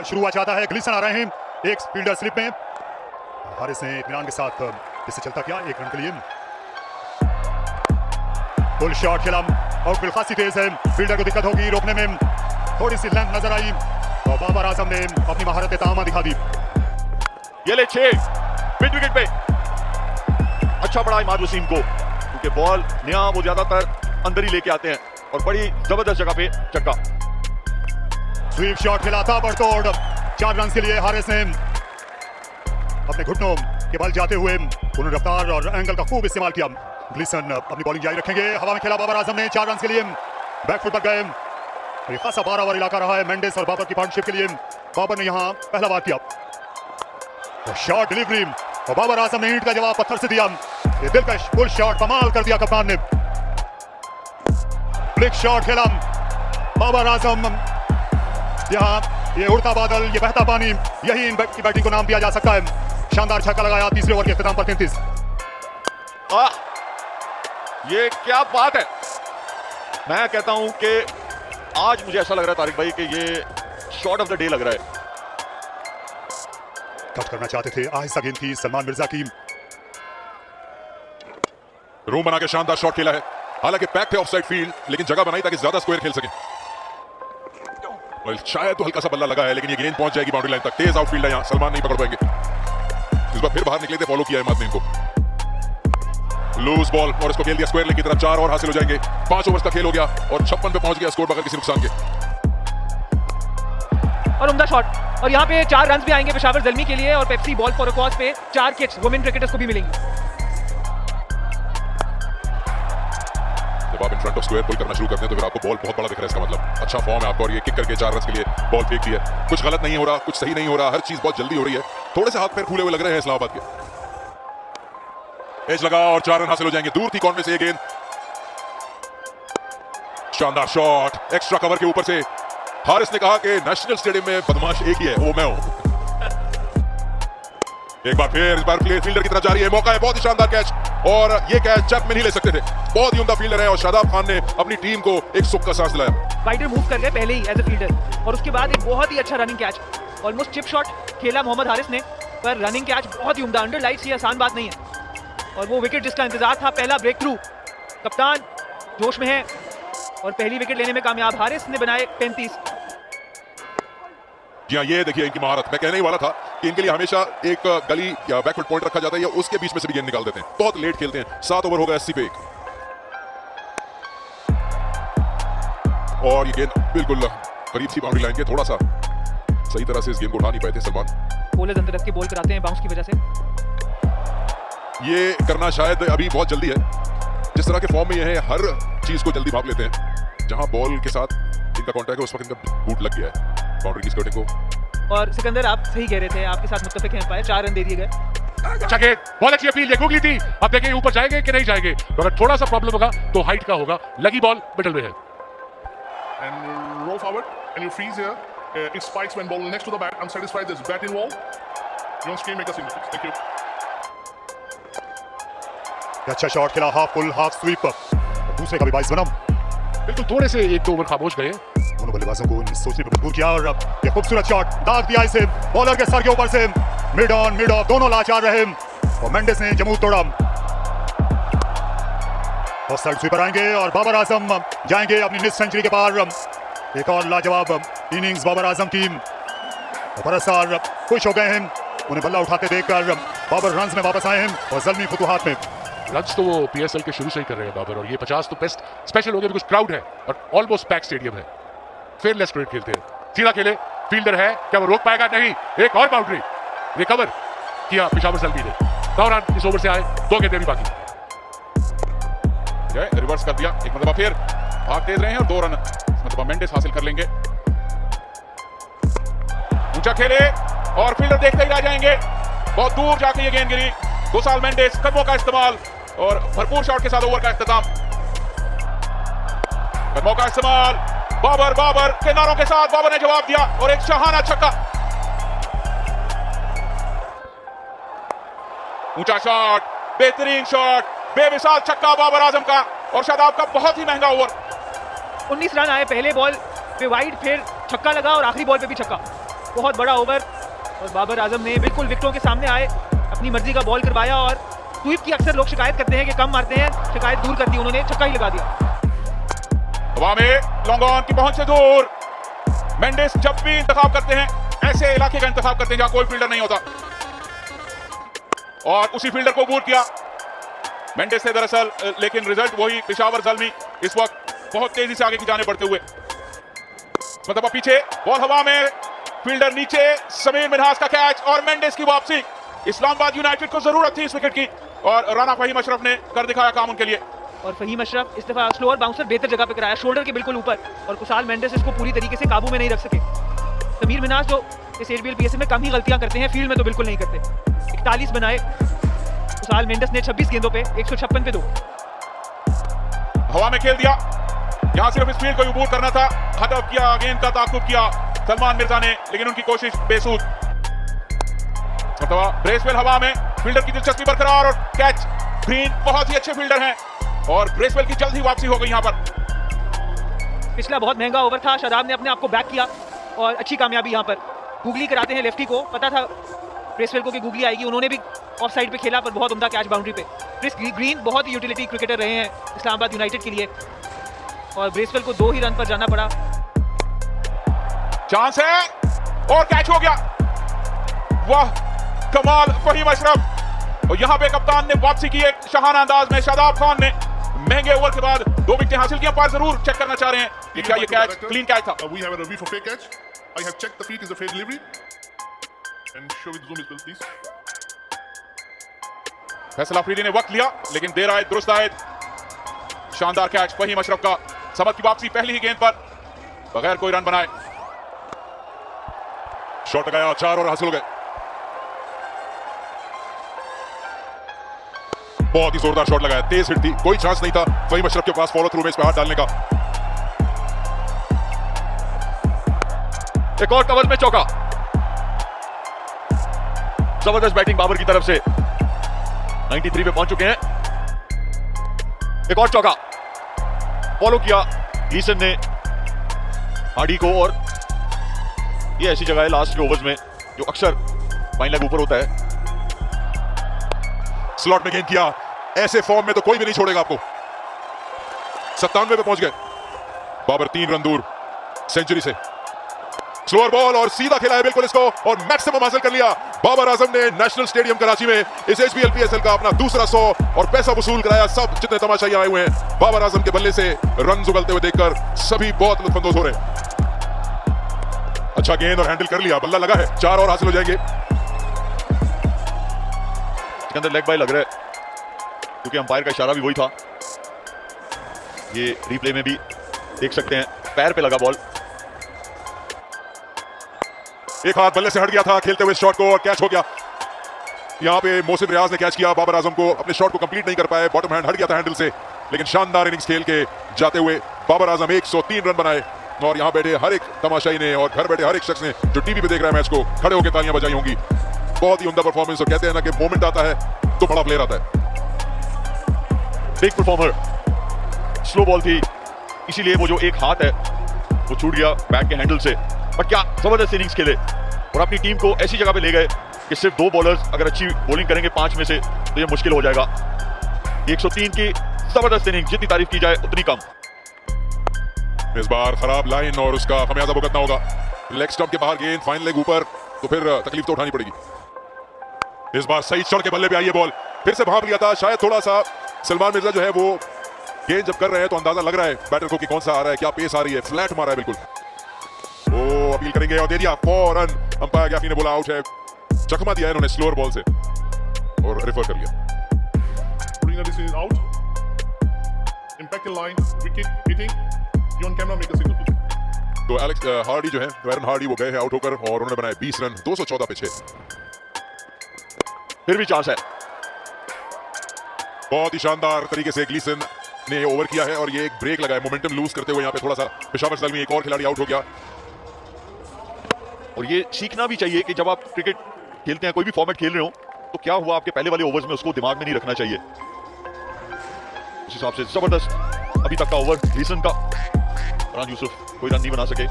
शुरू हुआ चाहता है। ग्लिसन आ रहे हैं एक फील्डर स्लिप में। हारिस ने इत्मीनान के साथ इससे चलता किया 1 रन के लिए। फुल शॉट खेला, आउटफील्ड खासी तेज है, फील्डर को दिक्कत होगी रोकने में। थोड़ी सी लेंथ नजर आई और बाबर आजम ने अपनी महारत तामा दिखा दी। ये ले 6 मिड विकेट पे। अच्छा बड़ा इमाद वसीम को, क्योंकि बॉल नया वो ज्यादातर अंदर ही लेके आते हैं और बड़ी जबरदस्त जगह पे छक्का। स्वीप शॉट खेला था ताबड़तोड़ 4 रन के लिए। हारिस ने अपने घुटनों के बल जाते हुए उन्होंने रफ्तार और एंगल का खूब इस्तेमाल किया। ग्लिसन अपनी बॉलिंग जारी रखेंगे। हवा में खेला बाबर आजम ने 4 रन के लिए, बैकफुट पर गए। ये खासा 12 ओवर इलाका रहा है मेंडिस और बाबर की पार्टनरशिप के लिए। बाबर ने यहां पहला बार किया और शॉट डिलीवरी और बाबर आजम ने ईंट का जवाब पत्थर से दिया। ये दिलकश फुल शॉट कमाल कर दिया कप्तान ने। फ्लिक शॉट खेला बाबर आजम। यहाँ ये उड़ता बादल, ये बहता पानी, यही इन की बैटिंग को नाम दिया जा सकता है। शानदार छक्का लगाया तीसरे ओवर के इख्तिताम पर 33। ये क्या बात है। मैं कहता हूं कि आज मुझे ऐसा लग रहा है तारिक भाई कि ये शॉट ऑफ द डे लग रहा है। कट करना चाहते थे, आहिस्ता गेंद थी सलमान मिर्जा की। रूम बना के शानदार शॉट खेला है। हालांकि पैक थे ऑफसाइड फील्ड, लेकिन जगह बनाई ताकि ज्यादा स्क्वायर खेल सके। शायद तो हल्का सा बल्ला लगा है, लेकिन ये गेंद पहुंच जाएगी बाउंड्री लाइन तक। तेज आउटफील्ड है यहाँ, सलमान नहीं पकड़ पाएंगे। इस बार फिर बाहर निकले थे, फॉलो किया है इमाद ने इनको। लूज बॉल और इसको खेल दिया स्क्वायर लेग की तरफ। 4 और हासिल हो जाएंगे। 5 ओवर्स का खेल हो गया और 56 पे पहुंच गया स्कोर बगैर किसी नुकसान के। और उम्दा शॉट, और यहाँ पे 4 रन भी आएंगे पेशावर ज़ल्मी के लिए और Pepsi ball for a cause पे 4 किट्स वुमेन क्रिकेटर्स को भी मिलेंगी। जब आप इन फ्रंट ऑफ स्क्वायर पुल करना शुरू करते हैं तो फिर आपको बॉल बहुत बड़ा दिख रहा है। इसका मतलब अच्छा फॉर्म है आपका और ये किक करके 4 रन के लिए बॉल फेंक दी है। कुछ गलत नहीं हो रहा, कुछ सही नहीं हो रहा, हर चीज बहुत जल्दी हो रही है। थोड़े से हाथ पैर फूले हुए लग रहे हैं इस्लामाबाद के। एज लगा और 4 रन हासिल हो जाएंगे। दूर थी कॉर्नर से ये गेंद। शानदार शॉट एक्स्ट्रा कवर के ऊपर से। हारिस ने कहा कि नेशनल स्टेडियम में बदमाश एक ही है, वो मैं हूं। एक बार फिर, इस बार फील्डर की तरफ जा रही है, मौका है, बहुत ही शानदार कैच और ये कैच चक में नहीं ले सकते थे। बहुत ही उम्दा फील्डर है और शादाब खान ने अपनी टीम को एक सुख का सांस दिलाया। वाइडर मूव कर गए पहले ही एज अ फील्डर और उसके बाद एक बहुत ही अच्छा running catch, almost chip shot खेला मोहम्मद हारिस ने, पर रनिंग कैच बहुत ही उम्दा। अंडर लाइट्स ये आसान बात नहीं है और वो विकेट जिसका इंतजार था, पहला ब्रेक थ्रू। कप्तान जोश में है और पहली विकेट लेने में कामयाब। हारिस ने बनाए 35। जी हाँ, ये देखिए इनकी महारत। मैं कहने ही वाला था कि इनके लिए हमेशा एक गली या बैकवर्ड पॉइंट रखा जाता है या उसके बीच में से भी गेंद निकाल देते हैं। बहुत लेट खेलते हैं। 7 ओवर हो गया 80 पे 1 और ये गेंद बिल्कुल करीब सी बाउंड्री लाइन के। थोड़ा सा सही तरह से इस गेंद को उठा नहीं पाए थे सलमान। बॉलर्स अंदर रख के बॉल कराते हैं बाउंस की वजह से। ये करना शायद अभी बहुत जल्दी है। जिस तरह के फॉर्म में ये है, हर चीज को जल्दी भाग लेते हैं। जहां बॉल के साथ इनका कॉन्टैक्ट है उस वक्त इनका बूट लग गया है बाउंड्री की स्कर्टिंग को। और सिकंदर आप सही कह रहे थे, आपके साथ मुत्तफिक हैं अंपायर। 4 रन दे दिए गए। अच्छा गेंद, बहुत अच्छी अपील, ये गुगली थी। अब देखें ऊपर जाएंगे कि नहीं जाएंगे। अगर थोड़ा सा प्रॉब्लम होगा तो हाइट का होगा। लगी बॉल मिडल में है। And roll forward and you freeze here. It spikes when ball next to the bat. I'm satisfied there's bat involved. You on screen make a signal. Thank you. अच्छा shot खेला, half pull half SVEEP. दूसरे का भी 22 बना। बिल्कुल थोड़े से 1-2 over खामोश गए। दोनों बल्लेबाजों को सोचने पर मजबूर किया और ये खूबसूरत शॉट दाग दिया इसे बॉलर के सर के ऊपर से। मिड ऑन मिड ऑफ दोनों लाचार रहे और मेंडिस ने जमूद तोड़ा। ऑफ साइड स्वीपर आएंगे और बाबर आजम जाएंगे अपनी मिस सेंचुरी के पार। एक और लाजवाब इनिंग्स बाबर आजम की। बरसार खुश हो गए हैं उन्हें बल्ला उठाते देखकर। बाबर रन्स में वापस आए हैं और ज़ल्मी फुतुहात में। रन्स तो वो पीएसएल के शुरू से ही कर रहे हैं बाबर और ये 50 तो बेस्ट स्पेशल हो गया बिकॉज़ क्राउड है और ऑलमोस्ट पैक स्टेडियम है। फेयरलेस क्रिकेट खेलते हैं। सीधा खेले, फील्डर है, क्या वो रोक पाएगा? नहीं। एक और बाउंड्री, रिकवर किया पेशावर ज़ल्मी ने। 9 रन इस ओवर से आए, 2 गेंदें भी बाकी। रिवर्स कर दिया एक मतलब फिर भाग तेज रहे हैं और 2 रन मतलब मेंडिस हासिल कर लेंगे। ऊंचा खेले और फील्डर देखते ही रह जाएंगे। बहुत दूर जाके ये गेंद गिरी। गुसाल मेंडिस कदमों का इस्तेमाल और भरपूर शॉट के साथ ओवर का इख्तिताम। कदमों का इस्तेमाल, बाबर किनारों के साथ बाबर ने जवाब दिया और एक शाहाना छक्का। ऊंचा शॉट, बेहतरीन शॉट, बेमिसाल छक्का बाबर आजम का और शादाब का बहुत ही महंगा ओवर। 19 रन आए पहले बॉल पे वाइड, फिर छक्का लगा और आखिरी बॉल पे भी छक्का। बहुत बड़ा ओवर और बाबर आजम ने बिल्कुल विकेटों के सामने आए अपनी मर्जी का बॉल करवाया और स्वीप की अक्सर लोग शिकायत करते हैं कि कम मारते हैं, शिकायत दूर कर दी उन्होंने, छक्का ही लगा दिया। हवा में लॉन्ग ऑन की पहुंच से दूर। मेंडिस जब भी इंतखाब करते हैं ऐसे इलाके का इंतखाब करते हैं जहां कोई फील्डर नहीं होता और उसी फील्डर को अबूर किया मेंडिस ने दरअसल, लेकिन रिजल्ट वही। पेशावर ज़ल्मी इस वक्त बहुत तेजी से आगे की जाने बढ़ते हुए, मतलब पीछे बॉल हवा में, फील्डर नीचे, समीर मिन्हास का कैच और मेंडिस की वापसी। इस्लामाबाद यूनाइटेड को जरूरत थी इस विकेट की और राना फहीम अशरफ ने कर दिखाया काम उनके लिए। और फहीम अशरफ इस दफा स्लोअर बाउंसर बेहतर जगह पे कराया, शोल्डर के बिल्कुल ऊपर, और कुसाल मेंडिस इसको पूरी तरीके से काबू में नहीं रख सके। समीर मिन्हास जो इस एचबीएल पीएसएल में कम ही गलतियां करते हैं, फील्ड में तो बिल्कुल नहीं करते। 41 बनाए कुसाल मेंडिस ने 26 गेंदों पे, 156 पे 2। हवा में खेल दिया, यहां सिर्फ इस फील्ड को अबूर करना था। हदफ किया, गेंद का ताकुब किया सलमान मिर्जा ने, लेकिन उनकी कोशिश बेसूद। ब्रेसवेल हवा में, फील्डर की दिलचस्पी बरकरार और कैच। ग्रीन बहुत ही अच्छे फील्डर हैं और ब्रेसवेल की जल्द ही वापसी हो गई यहां पर। पिछला बहुत महंगा ओवर था, शादाब ने अपने आप को बैक किया और अच्छी कामयाबी यहां पर। गूगली कराते हैं लेफ्टी को, पता था ब्रेसवेल को कि गूगली आएगी, उन्होंने भी ऑफ साइड पे खेला पर बहुत उम्दा कैच बाउंड्री पे। क्रिस ग्रीन बहुत ही यूटिलिटी क्रिकेटर रहे हैं इस्लामाबाद यूनाइटेड के लिए और ब्रेसवेल को 2 ही रन पर जाना पड़ा। चांस है और कैच हो गया। वाह कमाल फहीम अशरफ, और यहां पे कप्तान ने वापसी की एक शहाना अंदाज में। शादाब खान ने महंगे ओवर के बाद 2 विकेटें हासिल की। पर जरूर चेक करना चाह रहे हैं कि क्या ये कैच क्लीन कैच था। We have a review for fair catch. I have checked the feet is a fair delivery. And show with zoom as well, please. Faisal Afridi ने वक्त लिया लेकिन देर आए दुरुस्त आए। शानदार कैच फहीम अशरफ का। समद की वापसी पहली ही गेंद पर बगैर कोई रन बनाए। शॉट लगाया, 4 और हासिल हो गए। बहुत ही जोरदार शॉट लगाया, तेज हिट थी, कोई चांस नहीं था फहीम अशरफ के पास फॉलो थ्रू में इस पे हाथ डालने का। एक और कवर में चौका। जबरदस्त बैटिंग बाबर की तरफ से। 93 पे पहुंच चुके हैं। एक और चौका फॉलो किया लीसन ने हार्डी को, और ये ऐसी जगह है लास्ट के ओवर्स में जो अक्सर फाइन लेग ऊपर होता है। स्लॉट में गेंद किया, ऐसे फॉर्म में तो कोई भी नहीं छोड़ेगा आपको। 97 पे पहुंच गए बाबर, 3 रन दूर सेंचुरी से। स्लोअर बॉल और सीधा खेला है बिल्कुल इसको और मैक्सिमम हासिल कर लिया। बाबर आजम ने नेशनल स्टेडियम कराची में इस एचबीएल पीएसएल का अपना दूसरा 100 और पैसा वसूल कराया। सब जितने तमाशाई आए हुए हैं बाबर आजम के बल्ले से रन उगलते हुए देखकर सभी बहुत लुत्फानंदोज हो रहे हैं। अच्छा गेंद और हैंडल कर लिया, बल्ला लगा है, 4 और हासिल हो जाएंगे। इसके अंदर लेग बाय लग रहा है क्योंकि अंपायर का इशारा भी वही था। ये रिप्ले में भी देख सकते हैं, पैर पे लगा बॉल। एक हाथ बल्ले से हट गया था खेलते हुए शॉट को और कैच हो गया। यहां पे मोहसिन रियाज ने कैच किया बाबर आजम को, अपने शॉट को कंप्लीट नहीं कर पाए, बॉटम हैंड हट गया था हैंडल से, लेकिन शानदार इनिंग्स खेल के जाते हुए बाबर आजम 103 रन बनाए। और यहां बैठे हर एक तमाशाई ने और घर बैठे हर एक शख्स ने जो टीवी पे देख रहा है मैच को, खड़े होकर तालियां बजाई होंगी। बहुत ही उम्दा परफॉर्मेंस, और कहते हैं ना कि मोमेंट आता है तो बड़ा प्लेयर आता है। Big performer. स्लो बॉल थी, इसीलिए वो जो एक हाथ है वो छूट गया बैट के हैंडल से। पर क्या जबरदस्त इनिंग्स खेले और अपनी टीम को ऐसी जगह पे ले गए कि सिर्फ 2 बॉलर्स अगर अच्छी बॉलिंग करेंगे 5 में से तो ये मुश्किल हो जाएगा। 103 की जबरदस्त इनिंग, जितनी तारीफ की जाए उतनी कम। इस बार खराब लाइन और उसका खमियाजा भुगतना होगा। लेग स्टंप के बाहर गेंद, फाइन लेग ऊपर, तो फिर तकलीफ तो उठानी पड़ेगी। इस बार सही चढ़ के बल्ले पे आई है बॉल, फिर से भाप लिया था। शायद थोड़ा सा सलमान मिर्जा जो है वो गेंद जब कर रहे हैं तो अंदाजा लग रहा है बैटर को कि कौन सा आ रहा है, क्या पेस आ रही है। फ्लैट मारा है बिल्कुल। वो अपील करेंगे और दे दिया फौरन। अंपायर गैफी ने बोला आउट है, चकमा दिया इन्होंने स्लोअर बॉल से और रेफर कर लिया। This is out. Impact line, wicket hitting. You on camera make a signal. तो एलेक्स हार्डी जो है, वारन हार्डी, वो गए हैं आउट होकर और उन्होंने बनाए 20 रन, 214 पे 6। फिर भी चांस है। बहुत ही शानदार तरीके से ग्लीसन ने ओवर किया है और ये एक ब्रेक लगा है मोमेंटम लूज करते हुए। यहाँ पे थोड़ा सा पेशावर ज़ल्मी एक और खिलाड़ी आउट हो गया। और ये सीखना भी चाहिए कि जब आप क्रिकेट खेलते हैं, कोई भी फॉर्मेट खेल रहे हो, तो क्या हुआ आपके पहले वाले ओवर्स में, उसको दिमाग में नहीं रखना चाहिए। उस हिसाब से जबरदस्त अभी तक का ओवर ग्लीसन का। फरहान यूसुफ कोई रन नहीं बना सके।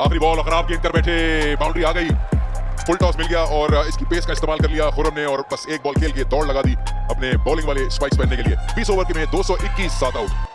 आखिरी बॉल खराब गेंद कर बैठे, बाउंड्री आ गई, फुल टॉस मिल गया और इसकी पेस का इस्तेमाल कर लिया खुर्रम ने और बस एक बॉल खेल के दौड़ लगा दी अपने बॉलिंग वाले स्पाइक्स पहनने के लिए। 20 ओवर के में 221 7 आउट।